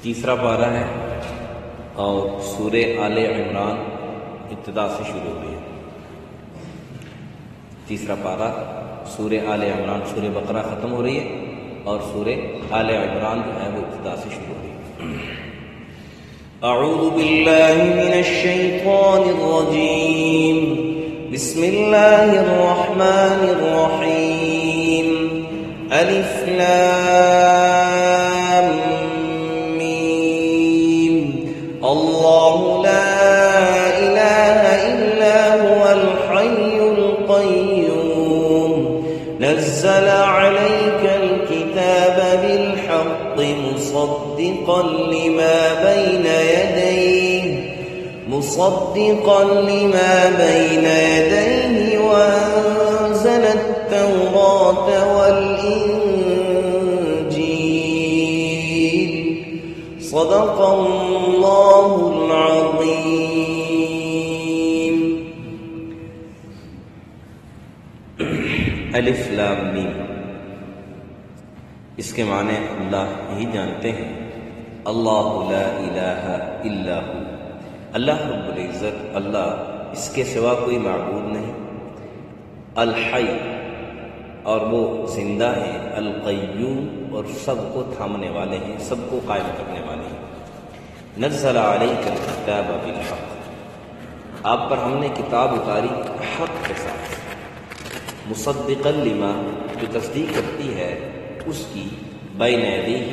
تیسرا پارہ ہے اور سورہ آل عمران ابتدا سے شروع ہوئی ہے۔ تیسرا پارہ سورہ آل عمران، سورہ بقرہ ختم ہو رہی ہے اور سورہ آل عمران جو ہے وہ ابتدا سے شروع ہو رہی ہے۔ اعوذ باللہ من الشیطان الرجیم، بسم اللہ الرحمن الرحیم، الف لام میم، اللہ لا الہ الا هو الحی القیوم، نزل علیک الکتاب بالحق مصدقا لما بين يديه وأنزل التوراة والإنجيل، صدق الله العظيم۔ الف لام میم، اس کے معنی اللہ ہی جانتے ہیں۔ اللہ لا الہ الا ہو، اللہ رب العزت، اللہ اس کے سوا کوئی معبود نہیں۔ الحی، اور وہ زندہ ہیں۔ القیوم، اور سب کو تھامنے والے ہیں، سب کو قائم کرنے والے ہیں۔ نزل علیک الکتاب بالحق، آپ پر ہم نے کتاب اتاری حق کے ساتھ، مصدقا لما، جو تصدیق کرتی ہے اس کی، بین یدیہ،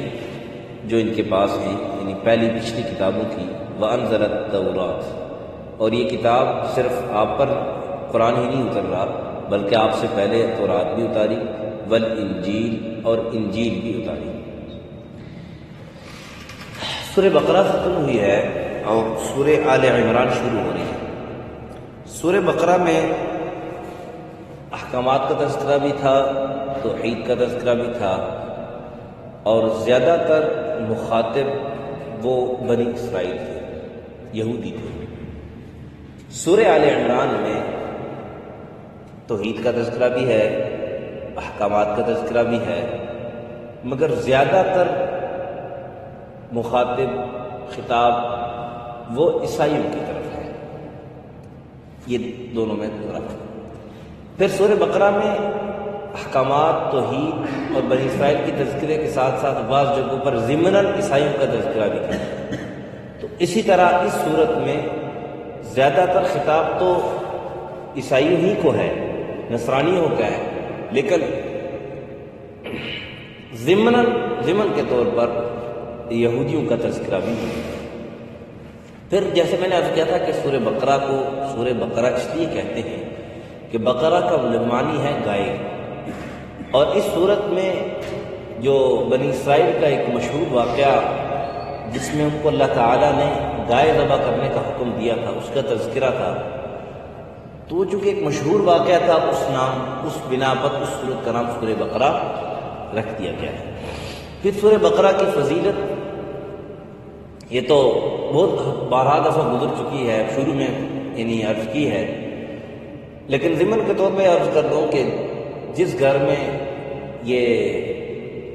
جو ان کے پاس ہیں، یعنی پہلی پچھلی کتابوں کی، وانزل التوراۃ، اور یہ کتاب صرف آپ پر قرآن ہی نہیں اتر رہا بلکہ آپ سے پہلے تورات بھی اتاری، والانجیل، اور انجیل بھی اتاری۔ سورہ بقرہ ختم ہوئی ہے اور سورہ آل عمران شروع ہو رہی ہے۔ سورہ بقرہ میں احکامات کا تذکرہ بھی تھا، توحید کا تذکرہ بھی تھا، اور زیادہ تر مخاطب وہ بنی اسرائیل تھے، یہودی تھے۔ سورہ آل عمران میں توحید کا تذکرہ بھی ہے، احکامات کا تذکرہ بھی ہے، مگر زیادہ تر مخاطب، خطاب وہ عیسائیوں کی طرف ہے۔ یہ دونوں میں فرق ہے۔ پھر سورہ بقرہ میں احکامات، توحید اور بنی اسرائیل کی تذکرے کے ساتھ ساتھ بعض جگہوں پر ضمناً عیسائیوں کا تذکرہ بھی تھا۔ تو اسی طرح اس صورت میں زیادہ تر خطاب تو عیسائیوں ہی کو ہے، نصرانیوں کا ہے، لیکن ضمن کے طور پر یہودیوں کا تذکرہ بھی ہے۔ پھر جیسے میں نے عرض کیا تھا کہ سورہ بقرہ کو سورہ بقرہ اس لیے کہتے ہیں کہ بقرہ کا معنی ہے گائے، اور اس صورت میں جو بنی اسرائیل کا ایک مشہور واقعہ جس میں ان کو اللہ تعالیٰ نے گائے ذبح کرنے کا حکم دیا تھا، اس کا تذکرہ تھا، تو وہ چونکہ ایک مشہور واقعہ تھا، اس بنا پر اس صورت کا نام سورہ بقرہ رکھ دیا گیا ہے۔ پھر سورہ بقرہ کی فضیلت یہ تو بہت بارہا دفعہ گزر چکی ہے، شروع میں یعنی عرض کی ہے، لیکن ضمن کے طور پہ عرض کر دوں کہ جس گھر میں یہ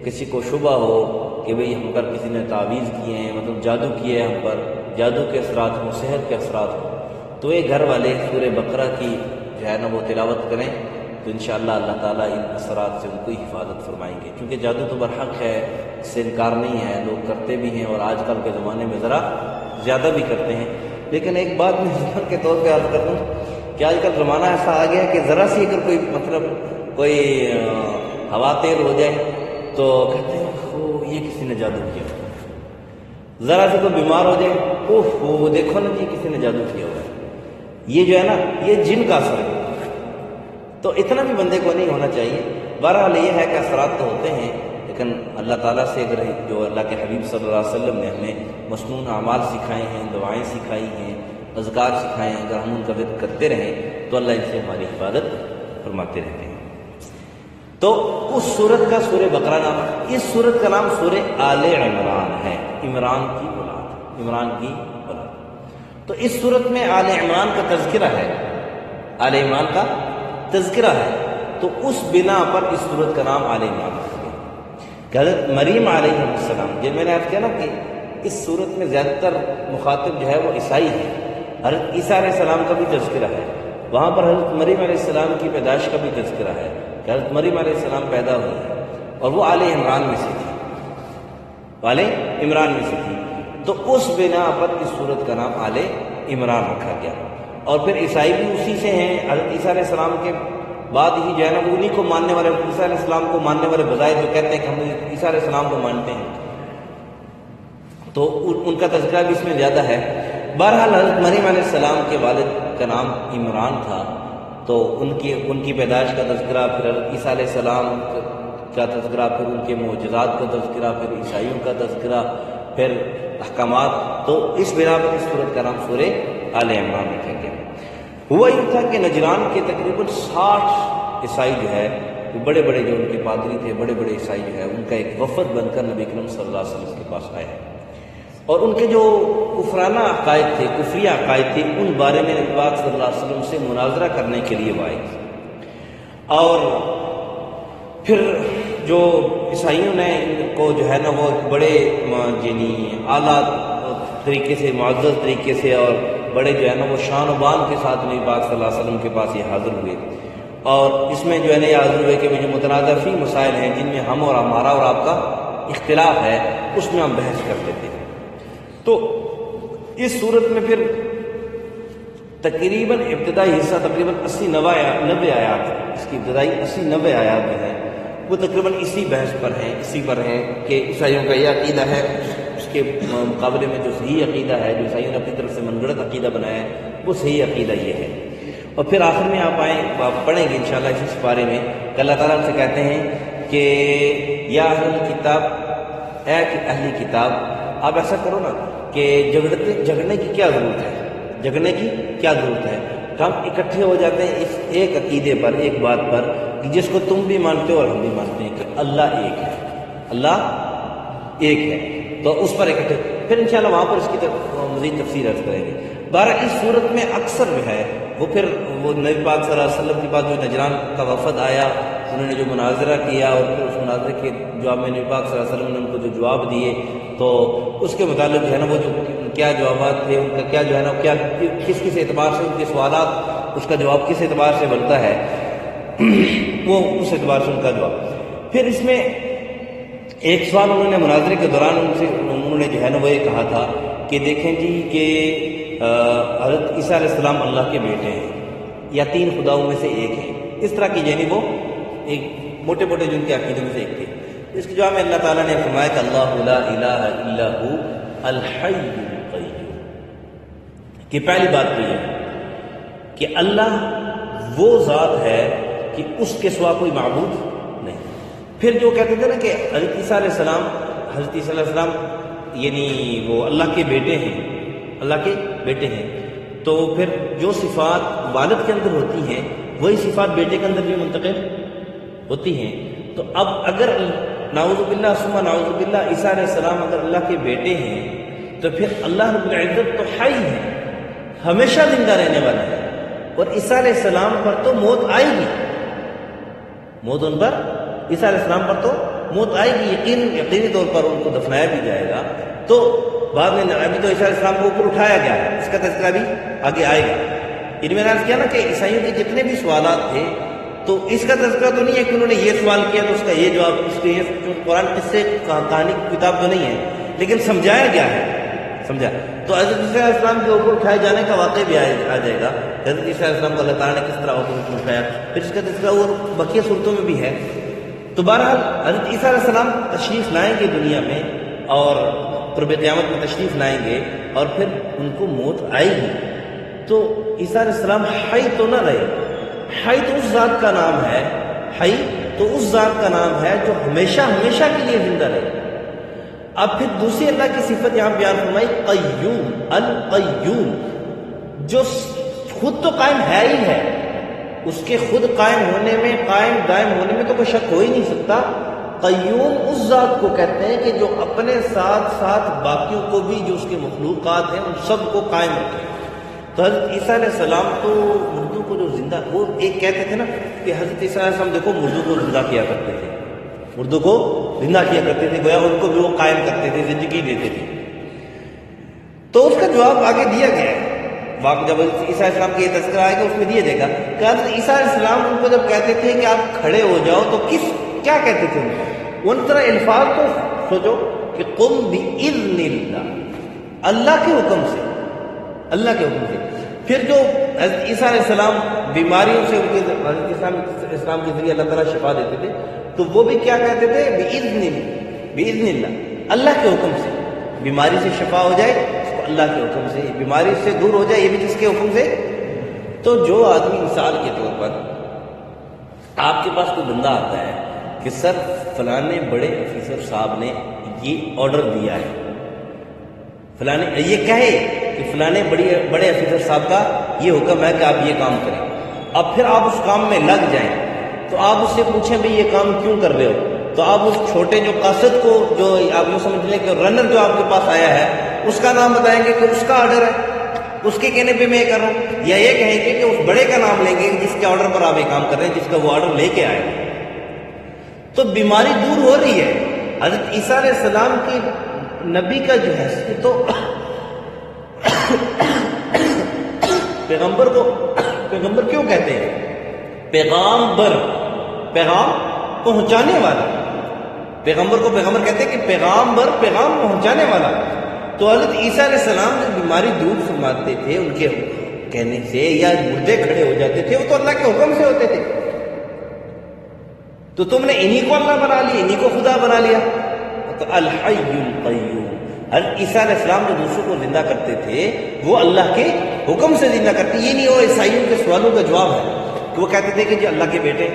کسی کو شبہ ہو کہ بھئی ہم پر کسی نے تعویذ کیے ہیں، مطلب جادو کیے ہیں، ہم پر جادو کے اثرات ہوں، سحر کے اثرات ہوں، تو یہ گھر والے سورہ بقرہ کی جو ہے نا وہ تلاوت کریں تو انشاءاللہ اللہ تعالیٰ ان اثرات سے ان کو حفاظت فرمائیں گے، کیونکہ جادو تو برحق ہے، اس سے انکار نہیں ہے، لوگ کرتے بھی ہیں اور آج کل کے زمانے میں ذرا زیادہ بھی کرتے ہیں۔ لیکن ایک بات میں ذکر کے طور پہ عرض کر دوں کہ آج کل زمانہ ایسا آ گیا کہ ذرا سی اگر کوئی مطلب کوئی ہوا تیز ہو جائے تو کہتے ہیں یہ کسی نے جادو کیا، ذرا سی کوئی بیمار ہو جائے وہ دیکھو نا جی کسی نے جادو کیا ہوا ہے، یہ جو ہے نا یہ جن کا اثر ہے۔ تو اتنا بھی بندے کو نہیں ہونا چاہیے۔ بہرحال یہ ہے کہ اثرات تو ہوتے ہیں، لیکن اللہ تعالیٰ سے اگر جو اللہ کے حبیب صلی اللہ علیہ وسلم نے ہمیں مسنون اعمال سکھائے ہیں، دعائیں سکھائی ہیں، اذکار سکھائے ہیں، اگر ہم ان کا ذکر کرتے رہیں تو اللہ ان سے ہماری حفاظت فرماتے رہتے ہیں۔ تو اس سورت کا سورہ بقرہ نام ہے۔ اس سورت کا نام سورہ آل عمران ہے، عمران کی اولاد، عمران کی اولاد۔ تو اس سورت میں آل عمران کا تذکرہ ہے، آل عمران کا تذکرہ ہے، تو اس بنا پر اس سورت کا نام آل عمران ہے۔ کہ حضرت مریم علیہ السلام، جب میں نے عرض کیا نا کہ اس صورت میں زیادہ تر مخاطب جو ہے وہ عیسائی ہے۔ حضرت عیسیٰ علیہ السلام کا بھی تذکرہ ہے، وہاں پر حضرت مریم علیہ السلام کی پیدائش کا بھی تذکرہ ہے کہ حضرت مریم علیہ السلام پیدا ہوئی ہے اور وہ آل عمران میں سے تھی، آل عمران میں سے تھی، تو اس بنا پر اس صورت کا نام آل عمران رکھا گیا۔ اور پھر عیسائی بھی اسی سے ہیں، حضرت عیسیٰ علیہ السلام کے بعد ہی جو ہے نا وہ انہیں کو ماننے والے، عیسیٰ علیہ السلام کو ماننے والے بظاہر جو کہتے ہیں کہ ہم عیسیٰ علیہ السلام کو مانتے ہیں، تو ان کا تذکرہ بھی اس میں زیادہ ہے۔ بہرحال حضرت مریم علیہ السلام کے والد کا نام عمران تھا، تو ان کی پیدائش کا تذکرہ، پھر حضرت عیسیٰ علیہ السلام کا تذکرہ، پھر ان کے معجزات کا تذکرہ، پھر عیسائیوں کا تذکرہ، پھر احکامات، تو اس بنا پر اس سورت کا نام سورہ آل عمران رکھا گیا۔ ہوا یوں تھا کہ نجران کے تقریباً 60 عیسائی جو ہے وہ بڑے بڑے جو ان کے پادری تھے، بڑے بڑے عیسائی جو ہے ان کا ایک وفد بن کر نبی کریم صلی اللہ علیہ وسلم کے پاس آیا، اور ان کے جو کفرانہ عقائد تھے، کفری عقائد تھے، ان بارے میں نبی پاک صلی اللہ علیہ وسلم سے مناظرہ کرنے کے لیے وہ آئے تھے۔ اور پھر جو عیسائیوں نے ان کو جو ہے نا وہ بڑے یعنی اعلیٰ طریقے سے، معزز طریقے سے، اور بڑے جو ہے نا وہ شان و بان کے ساتھ نبی پاک صلی اللہ علیہ وسلم کے پاس یہ حاضر ہوئے، اور اس میں جو ہے نا یہ حاضر ہوئے کہ جو متنازع فی مسائل ہیں جن میں ہم اور ہمارا اور آپ کا اختلاف ہے، اس میں ہم بحث کرتے تھے۔ تو اس صورت میں پھر تقریباً ابتدائی حصہ تقریباً 80-90 آیات، اس کی ابتدائی 80-90 آیات جو ہیں وہ تقریباً اسی بحث پر ہیں، اسی پر ہیں کہ عیسائیوں کا یہ عقیدہ ہے، اس کے مقابلے میں جو صحیح عقیدہ ہے، جو عیسائیوں نے اپنی طرف سے من گھڑت عقیدہ بنایا ہے، وہ صحیح عقیدہ یہ ہے۔ اور پھر آخر میں آپ پڑھیں گے انشاءاللہ اس بارے میں کہ اللہ تعالیٰ سے کہتے ہیں کہ یا اہل کتاب، اے اہل کتاب، آپ ایسا کرو نا کہ جھگڑنے کی کیا ضرورت ہے، جھگڑنے کی کیا ضرورت ہے، کہ ہم اکٹھے ہو جاتے ہیں اس ایک عقیدے پر، ایک بات پر جس کو تم بھی مانتے ہو اور ہم بھی مانتے ہیں کہ اللہ ایک ہے، اللہ ایک ہے، تو اس پر اکٹھے پھر انشاءاللہ وہاں پر اس کی مزید تفصیل عرض کریں گے۔ بہرحال اس صورت میں اکثر جو ہے وہ پھر وہ نبی پاک صلی اللہ علیہ وسلم کے بعد جو نجران کا وفد آیا، انہوں نے جو مناظرہ کیا، اور پھر اس مناظرے کے جواب میں نبی پاک صلی اللہ علیہ وسلم نے ان کو جو جواب دیے، تو اس کے متعلق جو ہے نا وہ جو کیا جوابات تھے، ان کا کیا جو ہے نا کیا کس اعتبار سے ان کے سوالات، اس کا جواب کس اعتبار سے بنتا ہے، وہ اس اعتبار سے ان کا جواب۔ پھر اس میں ایک سوال انہوں نے مناظرے کے دوران انہوں نے جو ہے نا وہ یہ کہا تھا کہ دیکھیں جی کہ حضرت عیسیٰ علیہ السلام اللہ کے بیٹے ہیں یا 3 خداؤں میں سے ایک ہے، اس طرح کی یعنی وہ ایک موٹے موٹے جو ان کے عقیدوں میں سے ایک تھے۔ اس کے جواب میں اللہ تعالیٰ نے فرمایا کہ اللہ لا الہ الا ہو الحی القیوم، کہ پہلی بات تو یہ ہے کہ اللہ وہ ذات ہے کہ اس کے سوا کوئی معبود نہیں۔ پھر جو کہتے تھے نا کہ حضرت عیسیٰ علیہ السلام یعنی وہ اللہ کے بیٹے ہیں، اللہ کے بیٹے ہیں، تو پھر جو صفات والد کے اندر ہوتی ہیں وہی صفات بیٹے کے اندر بھی منتقل ہوتی ہیں۔ تو اب اگر نعوذ باللہ ثم نعوذ باللہ عیسیٰ علیہ السلام اگر اللہ کے بیٹے ہیں تو پھر اللہ رب العزت تو حی ہے، ہمیشہ زندہ رہنے والا ہے، اور عیسیٰ علیہ السلام پر تو موت آئے گی، موت ان پر، عیسیٰ علیہ السلام پر تو موت آئے گی، یقینی طور پر ان کو دفنایا بھی جائے گا۔ تو بعد میں ابھی تو عیسیٰ علیہ السلام کو اوپر اٹھایا گیا ہے، اس کا تذکرہ بھی آگے آئے گا۔ ان میں نے کیا نا کہ عیسائیوں کے جتنے بھی سوالات تھے تو اس کا تذکرہ تو نہیں ہے کہ انہوں نے یہ سوال کیا تو اس کا یہ جواب، اس کے یہ جو قرآن قصے کہانی کی کتاب تو نہیں ہے، لیکن سمجھایا گیا ہے، سمجھا۔ تو حضرت عیسیٰ علیہ السلام کے اوپر اٹھائے جانے کا واقعہ بھی آ جائے گا، حضرت عیسیٰ علیہ السلام کو اللہ تعالیٰ نے کس طرح اوپر اٹھایا، پھر اس کا تذکرہ اور بقیہ صورتوں میں بھی ہے۔ تو بہرحال حضرت عیسیٰ علیہ السلام تشریف لائیں گے دنیا میں، اور قرب قیامت میں تشریف لائیں گے، اور پھر ان کو موت آئے گی۔ تو عیسیٰ علیہ السلام حی تو نہ رہے، حی تو اس ذات کا نام ہے، حی تو اس ذات کا نام ہے جو ہمیشہ ہمیشہ کے لیے زندہ رہے۔ اب پھر دوسری اللہ کی صفت یہاں بیان فرمائی قیوم، القیوم، جو خود تو قائم ہے ہی ہے، اس کے خود قائم ہونے میں، قائم دائم ہونے میں تو کوئی شک ہو ہی نہیں سکتا۔ قیوم اس ذات کو کہتے ہیں کہ جو اپنے ساتھ ساتھ باقیوں کو بھی جو اس کے مخلوقات ہیں ان سب کو قائم رکھے۔ تو حضرت عیسیٰ علیہ السلام تو مردوں کو جو زندہ، وہ ایک کہتے تھے نا کہ حضرت عیسیٰ علیہ السلام دیکھو مردوں کو زندہ کیا کرتے تھے، مردوں کو زندہ کیا کرتے تھے، گویا ان کو بھی وہ قائم کرتے تھے، زندگی دیتے تھے۔ تو اس کا جواب آگے دیا گیا ہے، جب عیسیٰ علیہ السلام کا یہ تذکرہ آئے گا اس میں دیا جائے گا کہ حضرت عیسیٰ علیہ السلام ان کو جب کہتے تھے کہ آپ کھڑے ہو جاؤ تو کیا کہتے تھے ان کو؟ ان طرح الفاظ تو سوچو کہ قم بإذن اللہ، اللہ کے حکم سے، اللہ کے حکم سے۔ پھر جو حضرت عیسیٰ علیہ السلام بیماریوں سے ان کے حضرت اسلام کے ذریعے اللہ تعالیٰ شفا دیتے تھے، تو وہ بھی کیا کہتے تھے؟ بإذن اللہ، اللہ کے حکم سے بیماری سے شفا ہو جائے اس کو اللہ کے حکم سے، بیماری سے دور ہو جائے یہ بھی کس کے حکم سے۔ تو جو آدمی مثال کے طور پر آپ کے پاس کوئی بندہ آتا ہے کہ سر فلانے بڑے افیسر صاحب نے یہ آرڈر دیا ہے، فلانے یہ کہے کہ فلانے بڑے افیسر صاحب کا یہ حکم ہے کہ آپ یہ کام کریں، اب پھر آپ اس کام میں لگ جائیں تو آپ اس سے پوچھیں بھئی یہ کام کیوں کر رہے ہو، تو آپ اس چھوٹے جو قاصد کو، جو آپ یوں سمجھ لیں کہ رنر جو آپ کے پاس آیا ہے اس کا نام بتائیں گے کہ اس کا آرڈر ہے، اس کے کہنے پہ میں یہ کر رہا ہوں، یا یہ کہیں گے کہ اس بڑے کا نام لیں گے جس کے آرڈر پر آپ یہ کام کر رہے ہیں، جس کا وہ آرڈر لے کے آئے۔ تو بیماری دور ہو رہی ہے۔ حضرت عیسیٰ علیہ السلام کی نبی کا جو ہے تو پیغمبر کیوں کہتے ہیں؟ پیغام پہنچانے والا، پیغمبر کو پیغمبر کہتے ہیں کہ پیغام پہنچانے والا۔ تو حضرت عیسیٰ علیہ السلام جو بیماری دور فرماتے تھے ان کے کہنے سے، یا مردے کھڑے ہو جاتے تھے، وہ تو اللہ کے حکم سے ہوتے تھے۔ تو تم نے انہی کو اللہ بنا لیا، انہی کو خدا بنا لیا۔ تو الحی القیوم، حضرت عیسیٰ علیہ السلام جو دوسروں کو زندہ کرتے تھے وہ اللہ کے حکم سے زندہ کرتے۔ یہ نہیں وہ عیسائیوں کے سوالوں کا جواب ہے کہ وہ کہتے تھے کہ جی اللہ کے بیٹے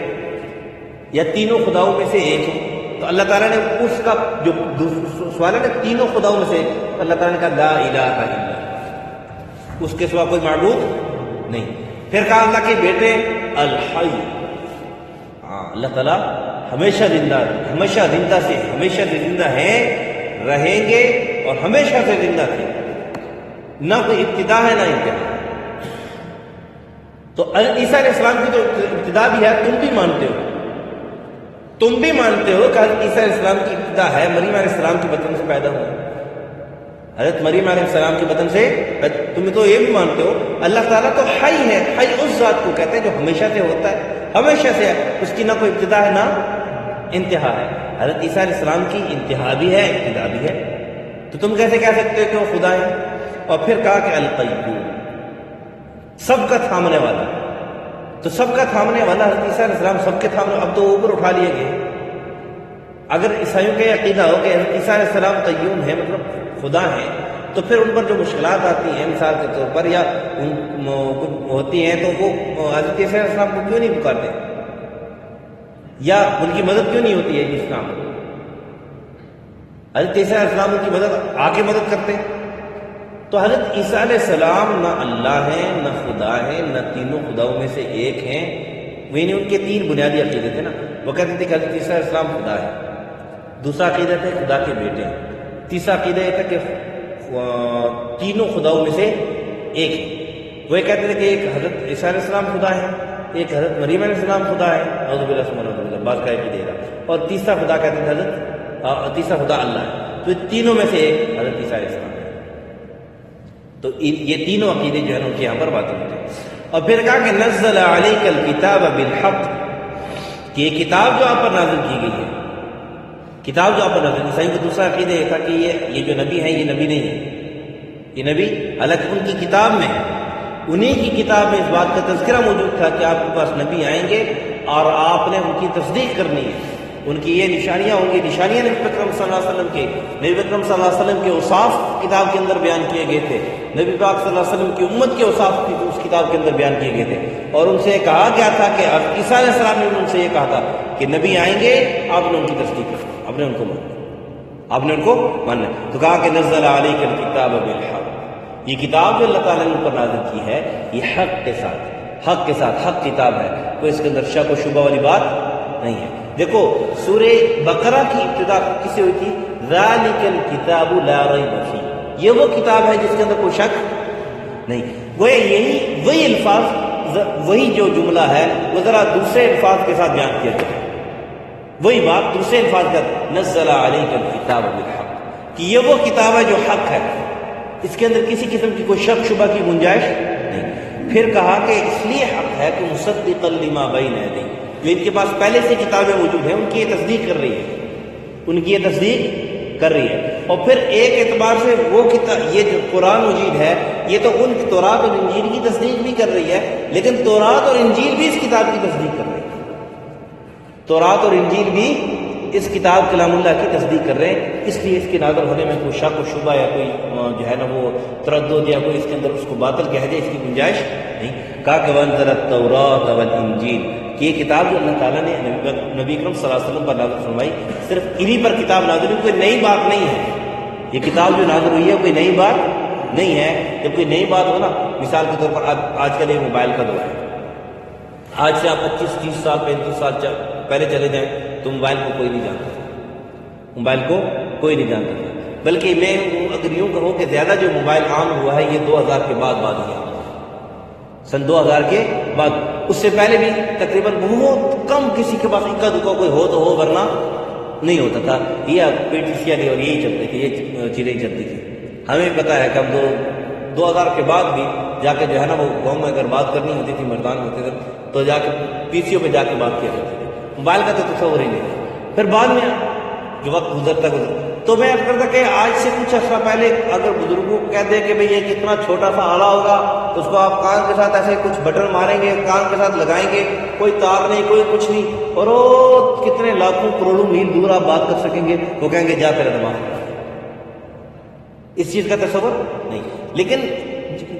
یا تینوں خداؤں میں سے ایک ہے، تو اللہ تعالیٰ نے اس کا جو سوال ہے نا تینوں خداؤں میں سے، اللہ تعالیٰ نے کہا لا الہ الا اللہ، اس کے سوا کوئی معبود نہیں۔ پھر کہا اللہ کے بیٹے الحی، اللہ تعالیٰ ہمیشہ زندہ سے زندہ ہیں، رہیں گے اور ہمیشہ سے زندہ تھے، نہ کوئی ابتدا ہے نہ انتہا۔ تو عیسیٰ علیہ السلام کی جو ابتدا بھی ہے تم بھی مانتے ہو کہ حضرت عیسیٰ علیہ السلام کی ابتدا ہے، مریم علیہ السلام کے بطن سے پیدا ہوئے، حضرت مریم علیہ السلام کے بطن سے، تم تو یہ بھی مانتے ہو اللہ تعالیٰ تو حی ہے، حی اس ذات کو کہتے ہیں جو ہمیشہ سے ہوتا ہے، ہمیشہ سے ہے، اس کی نہ کوئی ابتدا ہے نہ انتہا ہے۔ حضرت عیسیٰ علیہ السلام کی انتہا بھی ہے ابتدا بھی ہے، تو تم کیسے کہہ سکتے ہو کہ وہ خدا ہے؟ اور پھر کہا کہ القیوم، سب کا تھامنے والا، تو سب کا تھامنے والا حضرت عیسیٰ علیہ السلام سب کے تھامنے، اب تو اوپر اٹھا لیے گئے۔ اگر عیسائیوں کا یہ عقیدہ ہو کہ حضرت عیسیٰ علیہ السلام قیوم ہے مطلب خدا ہیں، تو پھر ان پر جو مشکلات آتی ہیں مثال کے طور پر یا ہوتی ہیں تو وہ حضرت عیسیٰ علیہ السلام کو کیوں نہیں پکارتے، یا ان کی مدد کیوں نہیں ہوتی ہے اسلام؟ حضرت عیسیٰ علیہ السلام ان کی مدد آ کے مدد کرتے۔ تو حضرت عیسیٰ علیہ السلام نہ اللہ ہیں نہ خدا ہیں نہ تینوں خداؤں میں سے ایک ہیں، وہ ان کے تین بنیادی عقیدے تھے نا۔ وہ کہتے تھے کہ حضرت عیسیٰ علیہ السلام خدا ہے، دوسرا عقیدہ تھا خدا کے بیٹے ہیں، تیسرا عقیدہ یہ تھا کہ تینوں خداؤں میں سے ایک ہے۔ وہ یہ کہتے تھے کہ ایک حضرت عیسیٰ علیہ السلام خدا ہے، ایک حضرت مریم علیہ السلام خدا ہے، اعوذ باللہ ثم اعوذ باللہ، بعض کا عقیدہ دے گا، اور تیسرا خدا کہتے تھے تیسرا خدا اللہ ہے۔ تو تینوں میں سے ایک حضرت عیسیٰ علیہ السلام ہے۔ تو یہ تینوں عقیدے جو ہے ان کے یہاں پر باتیں ہوتے ہیں۔ اور پھر کہا کہ نزل علیک الکتاب بالحق، کہ یہ کتاب جو آپ پر نازل کی گئی ہے، کتاب جو آپ پر نازل، عیسائیوں کا دوسرا عقیدہ یہ تھا کہ یہ جو نبی ہے یہ نبی نہیں ہے، یہ نبی حالانکہ ان کی کتاب میں ہے، انہی کی کتاب میں اس بات کا تذکرہ موجود تھا کہ آپ کے پاس نبی آئیں گے اور آپ نے ان کی تصدیق کرنی ہے، ان کی یہ نشانیاں ہوں گی۔ نشانیاں نبی اکرم صلی اللہ علیہ وسلم کے، نبی اکرم صلی اللہ علیہ وسلم کے اوصاف کتاب کے اندر بیان کیے گئے تھے، نبی پاک صلی اللہ علیہ وسلم کی امت کے اوصاف اس کتاب کے اندر بیان کیے گئے تھے، اور ان سے کہا گیا تھا کہ عیسیٰ علیہ السلام نے ان سے یہ کہا تھا کہ نبی آئیں گے، آپ نے ان کی تصدیق کرنی، آپ نے ان کو ماننا، تو کہا کہ نزل علیک الکتاب بالحق، یہ کتاب جو اللہ تعالیٰ نے ان پر نازل کی ہے یہ حق کے ساتھ حق کتاب ہے، کوئی اس کے اندر شک و شبہ والی بات نہیں ہے۔ دیکھو سورہ بقرہ کی ابتدا کس سے ہوئی تھی؟ ذالک الکتاب لا ریب فیہ، یہ وہ کتاب ہے جس کے اندر کوئی شک نہیں۔ وہی الفاظ، وہی جو جملہ ہے وہ ذرا دوسرے الفاظ کے ساتھ بیان کیا جائے، وہی بات دوسرے الفاظ کا، نزل علیک الکتاب بالحق، کہ یہ وہ کتاب ہے جو حق ہے، اس کے اندر کسی قسم کی کوئی شک شبہ کی گنجائش نہیں۔ پھر کہا کہ اس لیے حق ہے کہ مصدقا لما بین یدیہ، جو ان کے پاس پہلے سے کتابیں موجود ہیں ان کی یہ تصدیق کر رہی ہے، ان کی یہ تصدیق کر رہی ہے۔ اور پھر ایک اعتبار سے وہ کتاب، یہ جو قرآن مجید ہے یہ تو ان تورات اور انجیل کی تصدیق بھی کر رہی ہے، لیکن تورات اور انجیل بھی اس کتاب کی تصدیق کر رہی ہے۔ تورات اور انجیل بھی اس کتاب کلام اللہ کی تصدیق کر رہے ہیں، اس لیے اس کے نازل ہونے میں کوئی شک و شبہ یا کوئی جو ہے نا وہ تردد یا کوئی اس کے اندر اس کو باطل کہہ دے، اس کی گنجائش نہیں۔ کہا کہ وانزل التوراۃ والانجیل، کہ یہ کتاب جو اللہ تعالیٰ نے نبی اکرم صلی اللہ علیہ وسلم پر نازل فرمائی، صرف انہی پر کتاب نازل ہوئی، کوئی نئی بات نہیں ہے۔ یہ کتاب جو نازل ہوئی ہے کوئی نئی بات نہیں ہے۔ جب کوئی نئی بات ہو نا، مثال کے طور پر آج کل یہ موبائل کا دور ہے، آج سے آپ 25-30 سال 35 سال پہلے چلے جائیں تو موبائل کو کوئی نہیں جانتا تھا، موبائل کو کوئی نہیں جانتا تھا، بلکہ میں اگر یوں کہوں کہ زیادہ جو موبائل عام ہوا ہے یہ 2000 کے بعد ہی عام ہوا، سن 2000 کے بعد۔ اس سے پہلے بھی تقریباً بہت کم کسی کے پاس اکا دکا کوئی ہو تو ہو، ورنہ نہیں ہوتا تھا۔ یہ PTC اور یہی چلتے تھے، یہ چیزیں چلتی تھی۔ ہمیں پتہ ہے کہ ہم 2000 کے بعد بھی جا کے جو ہے نا وہ گاؤں میں اگر بات کرنی ہوتی تھی، مردان ہوتے تھے تو جا کے PCO پہ جا کے بات کیا کرتے تھے، موبائل کا تو تصور ہی نہیں تھا۔ پھر بعد میں جو وقت گزرتا تو میں اب کرتا کہ آج سے کچھ عرصہ پہلے اگر بزرگوں کو کہہ دیں کہ بھئی یہ کتنا چھوٹا سا آلہ ہوگا، تو اس کو آپ کان کے ساتھ ایسے کچھ بٹن ماریں گے، کان کے ساتھ لگائیں گے، کوئی تار نہیں، کوئی کچھ نہیں، اور وہ کتنے لاکھوں کروڑوں میل دور آپ بات کر سکیں گے، وہ کہیں گے جا تیرا دماغ۔ اس چیز کا تصور نہیں، لیکن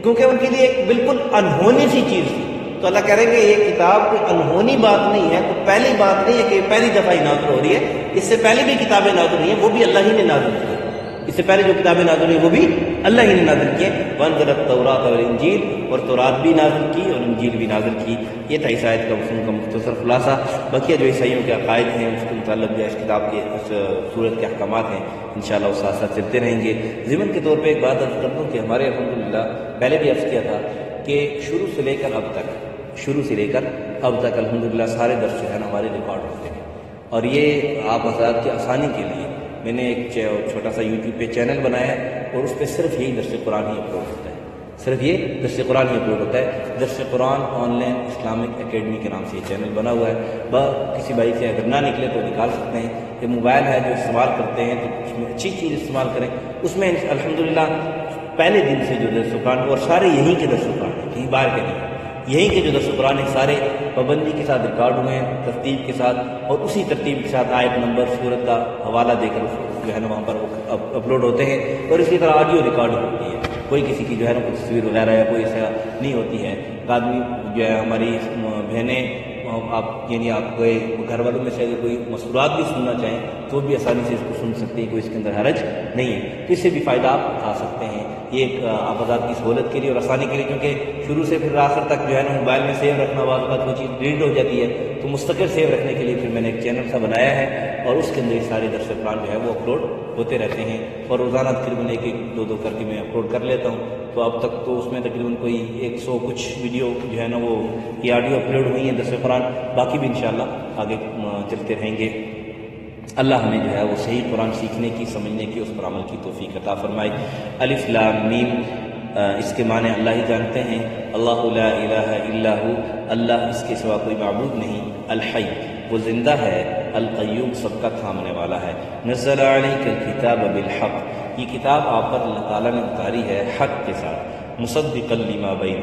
کیونکہ ان کے لیے ایک بالکل انہونی سی چیز تھی، تو اللہ کہہ رہے ہیں کہ یہ کتاب کوئی انہونی بات نہیں ہے، کوئی پہلی بات نہیں ہے کہ پہلی دفعہ ہی نازل ہو رہی ہے، اس سے پہلے بھی کتابیں نازل ہوئی ہیں، وہ بھی اللہ ہی نے نازل کی، اس سے پہلے جو کتابیں نازل ہوئی وہ بھی اللہ ہی نے نازل کی ہیں۔ وانزل التوراۃ والانجیل، اور تورات بھی نازل کی اور انجیل بھی نازل کی۔ یہ تھا اس آیت کا مفہوم کا مختصر خلاصہ۔ بقیہ جو عیسائیوں کے عقائد ہیں اس کے متعلق جو اس کتاب کے اس صورت کے احکامات ہیں انشاءاللہ اس ساتھ ساتھ چلتے رہیں گے۔ ضمن کے طور پہ ایک بات عرض کر دوں کہ ہمارے الحمدللہ پہلے بھی عرض کیا تھا کہ شروع سے لے کر اب تک الحمدللہ سارے درس جو ہے نا ہمارے ریکارڈ ہوتے ہیں، اور یہ آپ حضرات کی آسانی کے لیے میں نے ایک چھوٹا سا یوٹیوب پہ چینل بنایا ہے، اور اس پہ صرف یہی درس قرآن ہی اپلوڈ ہوتا ہے، صرف یہ درس قرآن ہی اپلوڈ ہوتا ہے۔ درس قرآن آن لائن اسلامک اکیڈمی کے نام سے یہ چینل بنا ہوا ہے۔ کسی بھائی سے اگر نہ نکلے تو نکال سکتے ہیں۔ یہ موبائل ہے جو استعمال کرتے ہیں تو اس میں اچھی چیز استعمال کریں۔ اس میں الحمدللہ پہلے دن سے جو درس قرآن، اور سارے یہیں کے درس قرآن ہیں، کہیں باہر کے نہیں، یہیں کے جو درس قرآن ہیں سارے پابندی کے ساتھ ریکارڈ ہوئے ہیں، ترتیب کے ساتھ، اور اسی ترتیب کے ساتھ آیت نمبر سورت کا حوالہ دے کر جو ہے نا وہاں پر اپلوڈ ہوتے ہیں، اور اسی طرح آڈیو ریکارڈنگ ہوتی ہے۔ کوئی کسی کی جو ہے نا کوئی تصویر وغیرہ یا کوئی ایسا نہیں ہوتی ہے۔ آدمی جو ہے ہماری بہنیں آپ یعنی آپ کے گھر والوں میں سے اگر کوئی مسورات بھی سننا چاہیں تو بھی آسانی سے اس کو سن سکتے ہیں، کوئی اس کے اندر حرج نہیں ہے، تو اس سے بھی فائدہ آپ اٹھا سکتے ہیں۔ یہ ایک آپ آزاد کی سہولت کے لیے اور آسانی کے لیے، کیونکہ شروع سے پھر آخر تک جو ہے نا موبائل میں سیو رکھنا، بعض اوقات وہ چیز ڈیلیٹ ہو جاتی ہے، تو مستقل سیو رکھنے کے لیے پھر میں نے ایک چینل سا بنایا ہے، اور اس کے اندر یہ سارے درس قرآن جو ہے وہ اپلوڈ ہوتے رہتے ہیں، اور روزانہ تقریباً ایک دو کر کے میں اپلوڈ کر لیتا ہوں۔ تو اب تک تو اس میں تقریباً کوئی 100 کچھ ویڈیو جو ہے نا وہ یہ آڈیو اپلوڈ ہوئی ہیں درس قرآن، باقی بھی انشاءاللہ آگے چلتے رہیں گے۔ اللہ ہمیں جو ہے وہ صحیح قرآن سیکھنے کی، سمجھنے کی، اس پر عمل کی توفیق عطا فرمائے۔ الف لام میم، اس کے معنی اللہ ہی جانتے ہیں۔ اللہ لا الہ الا ہو، اللہ اس کے سوا کوئی معبود نہیں۔ الحی، وہ زندہ ہے۔ القیوم، سب کا تھامنے والا ہے۔ نزل علیک الکتاب بالحق، یہ کتاب آپ پر اللہ تعالیٰ نے اتاری ہے حق کے ساتھ۔ مصدقا لما بین،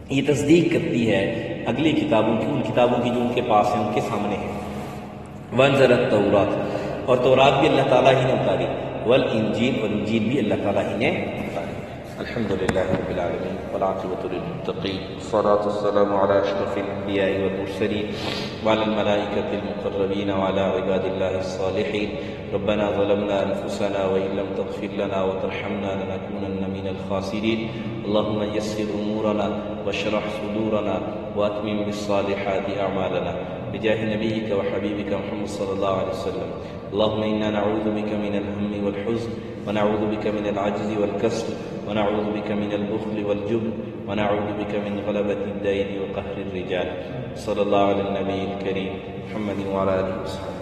یہ تصدیق کرتی ہے اگلی کتابوں کی، ان کتابوں کی جو ان کے پاس ہیں، ان کے سامنے ہیں۔ وانزل التوراۃ، اور تورات بھی اللہ تعالیٰ ہی نے اتاری۔ والانجیل، اور انجیل بھی اللہ تعالیٰ ہی نے اتاری۔ الحمد للہ رب العالمین والعاقبۃ للمتقین، والصلاۃ والسلام علی اشرف الانبیاء والمرسلین وعلی الملائکۃ المقربین وعلی عباد اللہ الصالحین۔ ربنا ظلمنا انفسنا وان لم تغفر لنا وترحمنا لنكونن من الخاسرین۔ اللهم يسر امورنا واشرح صدورنا واتمم بالصالحات اعمالنا بجاہ نبیک وحبیبک محمد صلی اللہ علیہ وسلم۔ اللهم انا نعوذ بك من الهم والحزن، ونعوذ بك من العجز والكسل، ونعوذ بك من البخل والجبن، ونعوذ بك من غلبة الدين وقهر الرجال۔ صلی اللہ علی النبی الکریم محمد وعلی آلہ وصحبہ۔